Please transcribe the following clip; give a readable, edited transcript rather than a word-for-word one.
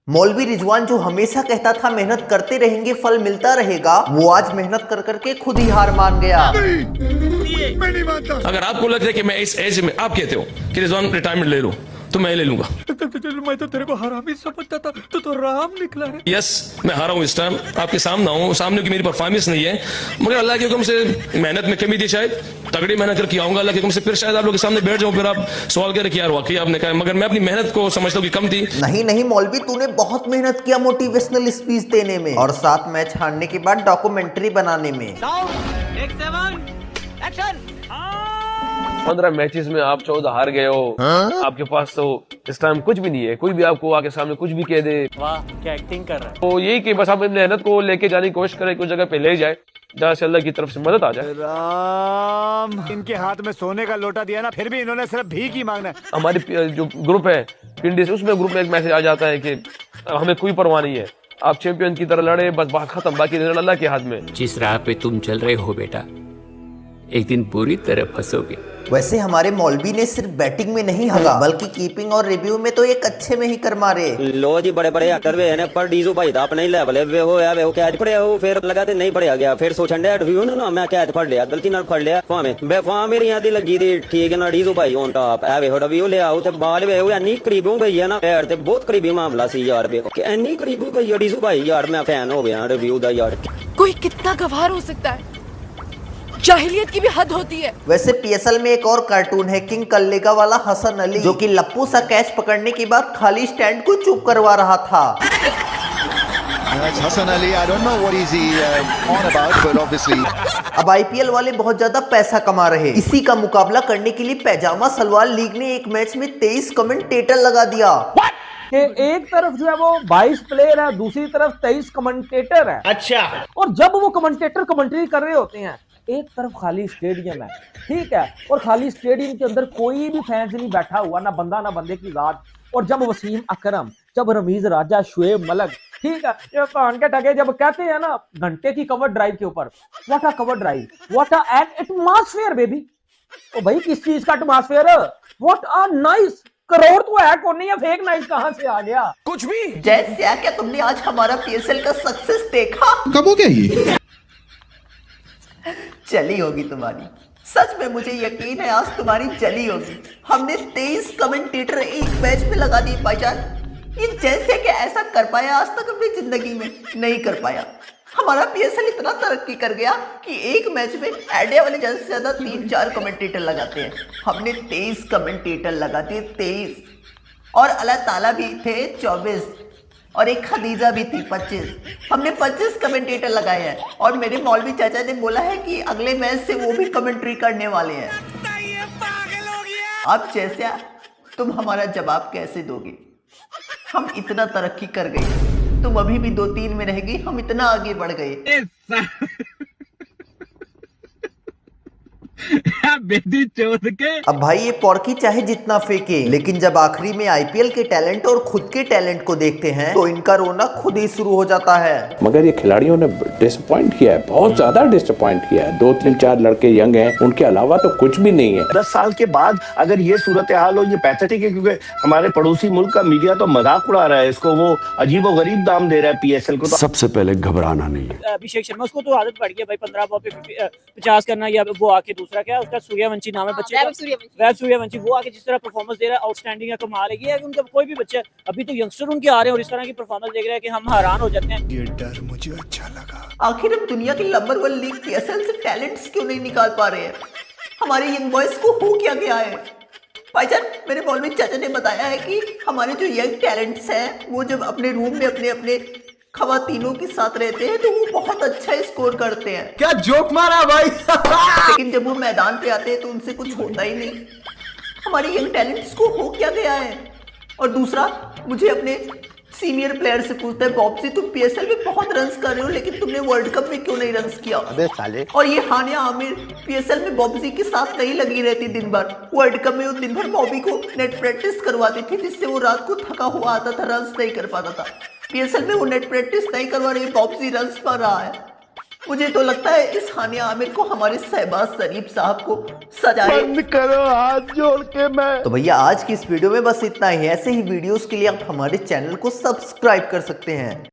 मौलवी रिजवान जो हमेशा कहता था मेहनत करते रहेंगे फल मिलता रहेगा, वो आज मेहनत कर करके खुद ही हार मान गया। मैं नहीं मानता। अगर आपको लगता है कि मैं इस एज में, आप कहते हो कि रिजवान रिटायरमेंट ले लूं, तो मैं ले लूंगा। मैं तो तेरे को हरामी समझता था, तो राम निकला है। यस, मैं हारा हूं इस टाइम, आपके सामने हूं, सामने की मेरी परफॉर्मेंस नहीं है, मगर अल्लाह के हुक्म से मेहनत में कमी थी, शायद तगड़ी मेहनत करके आऊंगा अल्लाह के हुक्म से, फिर शायद आप लोग के सामने बैठ जाऊं, फिर आप सवाल करें कि यार वाकई आपने कहा, मगर मैं अपनी मेहनत को समझता हूं कि कम थी। नहीं मौलवी, तूने बहुत मेहनत किया मोटिवेशनल स्पीच देने में और 7 मैच हारने के बाद डॉक्यूमेंट्री बनाने में। 15 मैचेस में आप 14 हार गए हो। आपके पास तो इस टाइम कुछ भी नहीं है, कोई भी आपको आके सामने कुछ भी कह दे। वाह क्या एक्टिंग कर रहा है। तो यही कि बस आप अपनी मेहनत को लेके जाने की कोशिश करें, कुछ जगह पे ले जाए जहाँ से अल्लाह की तरफ से मदद आ जाए। राम, इनके हाथ में सोने का लोटा दिया ना, फिर भी इन्होंने सिर्फ भीख ही मांगना है। हमारी जो ग्रुप है पिंडी से, उसमें ग्रुप में एक मैसेज आ जाता है कि हमें कोई परवाह नहीं है, आप चैंपियन की तरह लड़े, बस बात खत्म, बाकी रिजल्ट अल्लाह के हाथ में। जिस राह पे तुम चल रहे हो बेटा, एक दिन बुरी तरह फंसोगे। वैसे हमारे मौलवी ने सिर्फ बैटिंग में नहीं हगा, बल्कि कीपिंग और रिव्यू में तो एक अच्छे में ही कर मारे। लो जी, बड़े बड़े एक्टर वे हैं पर डीजो भाई था अपने लेवल वे हो या वे हो कैच पड़े हो, फिर लगाते नहीं पड़या गया, फिर सोचंडे रिव्यू ना मैं कैच फड़ लिया, गलती ना फड़ लिया फामे बेफा मेरी यहां दी लगी थी, ठीक है ना। डीजो भाई ऑन टॉप ए वे हो रिव्यू ले आओ ते बाल वे हो इतनी करीब हो गई है ना, पैर ते बहुत करीबी मामला सी यार, वे इतनी करीब हो गई है डीजो भाई यार, मैं फैन हो गया रिव्यू दा यार। कोई कितना गवार हो सकता है, जाहिलियत की भी हद होती है। वैसे पीएसएल में एक और कार्टून है किंग कल्लेगा वाला हसन अली, जो कि लप्पू सा कैच पकड़ने के बाद खाली स्टैंड को चुप करवा रहा था। Hassan Ali, I don't know what is he on about, but obviously. अब आईपीएल वाले बहुत ज्यादा पैसा कमा रहे, इसी का मुकाबला करने के लिए पैजामा सलवार लीग ने एक मैच में 23 कमेंटेटर लगा दिया। कि एक तरफ जो है वो 22 प्लेयर है, दूसरी तरफ 23 कमेंटेटर है। अच्छा। और जब वो कमेंटेटर कमेंट्री कर रहे होते हैं, एक तरफ खाली स्टेडियम है, ठीक है, और खाली स्टेडियम के अंदर कोई भी फैंस नहीं बैठा हुआ, ना बंदा ना बंदे की जात। और जब वसीम अकरम, जब रमीज राजा, शुएब मलिक, ठीक है, ये कान के टके जब कहते हैं ना घंटे की कवर ड्राइव के ऊपर, what a cover drive, what a atmosphere baby. तो भाई किस चीज का atmosphere, what a nice, crore तो है कौन नहीं है, फेक नाइस कहां से आ गया कुछ भी। जैसे क्या तुमने आज हमारा पीएसएल का सक्सेस देखा? कब हो गया ये? चली होगी तुम्हारी, सच में मुझे यकीन है आज तुम्हारी चली होगी। हमने 23 कमेंटेटर एक मैच में लगा दिए भाईजान। ये जैसे कि ऐसा कर पाया आज तक अपनी जिंदगी में नहीं कर पाया। हमारा पीएसएल इतना तरक्की कर गया कि एक मैच में एडिया वाले ज्यादा से ज्यादा 3-4 कमेंटेटर लगाते हैं, हमने 23 कमेंटेटर लगा दिए, 23। और अल्लाह ताला भी थे 24 और एक खदीजा भी थी 25। हमने 25 कमेंटेटर लगाए हैं और मेरे मौलवी चाचा ने बोला है कि अगले मैच से वो भी कमेंट्री करने वाले हैं। अब जैसे तुम हमारा जवाब कैसे दोगे? हम इतना तरक्की कर गए, तुम अभी भी 2-3 में रह गई, हम इतना आगे बढ़ गए। अब भाई ये पॉर्की चाहे जितना फेंके, लेकिन जब आखिरी में आईपीएल के टैलेंट और खुद के टैलेंट को देखते हैं तो इनका रोना खुद ही शुरू हो जाता है। मगर ये खिलाड़ियों ने डिसअपॉइंट किया है, बहुत ज्यादा डिसअपॉइंट किया है। 2-3-4 लड़के यंग हैं, उनके अलावा तो कुछ भी नहीं है। 10 साल के बाद अगर ये सूरत हाल हो, ये पैथेटिक है, क्योंकि हमारे पड़ोसी मुल्क का मीडिया तो मजाक उड़ा रहा है, इसको वो अजीब व गरीब दाम दे रहा है पीएसएल को। तो सबसे पहले घबराना नहीं है। अभिषेक शर्मा, उसको तो आदत पड़ गई भाई 15 बॉल पे 50 करना, या वो आके दूसरा क्या उसका सूर्यवंशी नाम है बच्चे का, वैभव सूर्यवंशी, वो आके जिस तरह परफॉर्मेंस दे रहा है आउटस्टैंडिंग है, कमाल है। ये है कि उनका कोई भी बच्चा अभी तो यंगस्टर उनके आ रहे हैं और इस तरह की परफॉर्मेंस देख रहे हैं कि हम हैरान हो जाते हैं। ये डर मुझे अच्छा लगा। आखिर हम दुनिया की नंबर 1 लीग पीएसएल से टैलेंट्स क्यों नहीं निकाल पा रहे हैं? हमारे यंग बॉयज को हो क्या गया है? भाईजान, मेरे मौलवी चाचा ने बताया है कि हमारे जो यंग टैलेंट्स हैं वो जब अपने रूम में अपने अपने खवातीनों के साथ रहते हैं तो वो बहुत अच्छा स्कोर करते हैं। क्या जोक मारा भाई। लेकिन जब वो मैदान पे आते हैं तो उनसे कुछ होता ही नहीं। हमारे यंग टैलेंट्स को हो क्या गया है? और दूसरा, मुझे अपने सीनियर प्लेयर से पूछता है, बॉब्सी तुम पीएसएल में बहुत रन्स कर रहे हो लेकिन तुमने वर्ल्ड कप में क्यों नहीं रन्स किया? अबे साले। और ये हानिया आमिर पीएसएल में बॉब्सी के साथ नहीं लगी रहती दिन भर, वर्ल्ड कप में वो दिन भर बॉबी को नेट प्रैक्टिस करवाती थी जिससे वो रात को थका हुआ आता था, रन्स नहीं कर पाता था। पीएसएल में वो नेट प्रैक्टिस नहीं करवा रही, बॉब्सी रन्स पा रहा है। मुझे तो लगता है इस हानिया आमिर को हमारे शहबाज शरीफ साहब को सजाए। बंद करो हाथ जोड़ के मैं। तो भैया आज की इस वीडियो में बस इतना ही। ऐसे ही वीडियोस के लिए आप हमारे चैनल को सब्सक्राइब कर सकते हैं।